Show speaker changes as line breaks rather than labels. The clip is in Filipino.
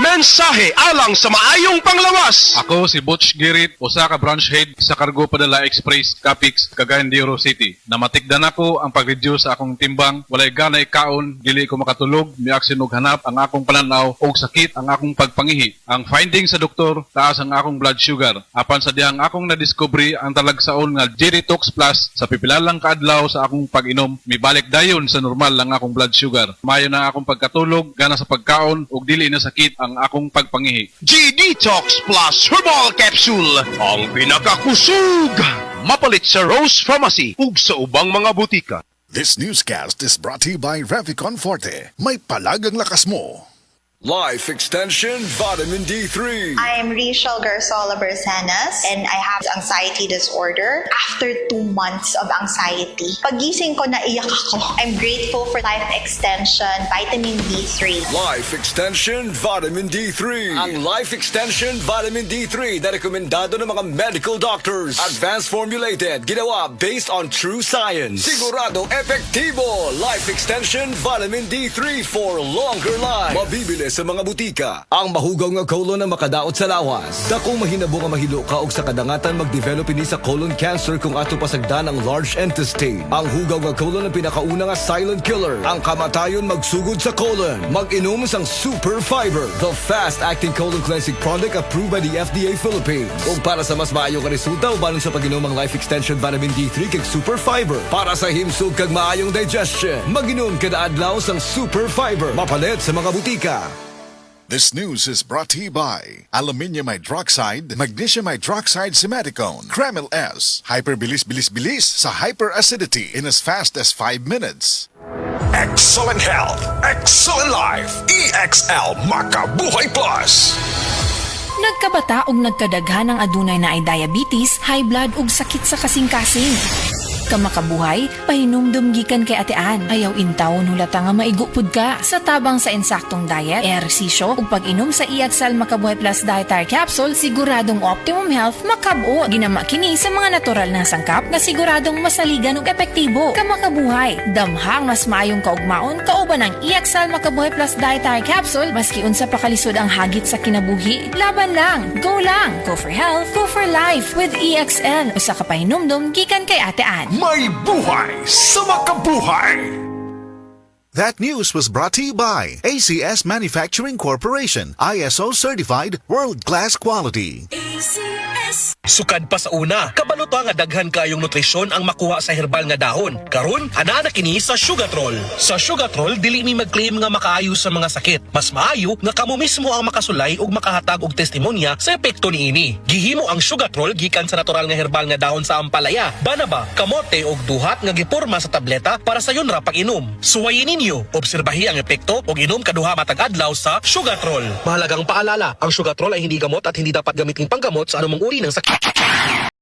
Mensahe alang sa maayong panglawas.
Ako si Butch Girit, usa ka branch head sa Cargo Padala Express, Capix, Cagayan de Oro City. Namatikdan ako ang pag-reduce sa akong timbang, walay ganay kaon, dili ko makatulog, miaksin og hanap ang akong pananaw og sakit ang akong pagpangihi. Ang finding sa doktor, taas ang akong blood sugar. Apan sa dihang akong nadiscovery ang talagsaon nga Geritox Plus sa pipilalang kaadlaw sa akong pag-inom, mibalik dayon sa normal lang akong blood sugar. Mayo na akong pagkatulog, gana sa pagkaon ug dili na sakit ang akong pagpangihi.
G-Detox Plus Herbal Capsule, ang pinakakusog. Mapalit sa Rose Pharmacy ug sa ubang mga butika.
This newscast is brought to you by Revicon Forte. May palagang lakas mo.
Life Extension Vitamin D3.
I am Rachel Garzola Bersanas and I have anxiety disorder. After 2 months of anxiety, pagising ko naiyak ako. I'm grateful for Life Extension Vitamin D3.
Life Extension Vitamin D3. Ang Life Extension Vitamin D3 na rekomendado ng mga medical doctors. Advanced formulated, ginawa based on true science. Siguradong epektibo. Life Extension Vitamin D3 for longer life. Mabibili sa mga butika. Ang mahugaw nga colon na makadaot sa lawas. Dakong mahinabo nga mahilo ka og sa kadangatan mag-develop ini sa colon cancer kung ato pasagdan ang large intestine. Ang hugaw nga colon ang pinakauna nga silent killer. Ang kamatayon magsugod sa colon. Mag-inom sang Super Fiber, the fast-acting colon cleansing product approved by the FDA Philippines. Ug para sa mas maayo nga resulta ubanon sa pag-inom ang Life Extension Vitamin D3 kag Super Fiber. Para sa himsog kag maayong digestion, mag-inom kada adlaw sang Super Fiber. Mapalit sa mga butika.
This news is brought to you by Aluminium Hydroxide, Magnesium Hydroxide Simeticone, Kremil S, Hyperbilis-bilis-bilis sa hyperacidity in as fast as 5 minutes.
Excellent health, excellent life. EXL Makabuhay Plus.
Nagkabata ug nagkadaghan ang adunay na ay diabetes, high blood ug sakit sa kasing-kasing. Kamakabuhay, pahinumdum gikan kay atean. Ayaw intaw hulata nga maigupod ka. Sa tabang sa insaktong diet, ehersisyo ug pag-inom sa EXL Makabuhay Plus Dietary Capsule, siguradong optimum health makabuo. Ginama kini sa mga natural na sangkap na siguradong masaligan ug epektibo. Kamakabuhay, damhang mas maayong kaugmaon kauban ng EXL Makabuhay Plus Dietary Capsule maski unsa pa kalisod ang hagit sa kinabuhi. Laban lang, go lang. Go for health, go for life with EXL. Usa ka pahinumdum gikan kay atean.
May buhay sa makabuhay.
That news was brought to you by ACS Manufacturing Corporation, ISO certified world-class quality.
Sukad pa sa una, kabalo to nga daghan kayong nutrisyon ang makuha sa herbal nga dahon. Karon, ana na kini sa Sugatrol. Sa Sugatrol, dili mi mag-claim nga makaayo sa mga sakit. Mas maayo nga kamo mismo ang makasulay ug makahatag og testimonya sa epekto niini. Gihimo ang Sugatrol gikan sa natural nga herbal nga dahon sa ampalaya, banaba, kamote ug duhat nga giporma sa tableta para sa yun ra pag-inom. Suwayin ninyo, obserbahi ang epekto ug inom kaduha matag adlaw sa Sugatrol. Mahalagang paalala, ang Sugatrol ay hindi gamot at hindi dapat gamitin panggamot sa anumang uri ng sakit.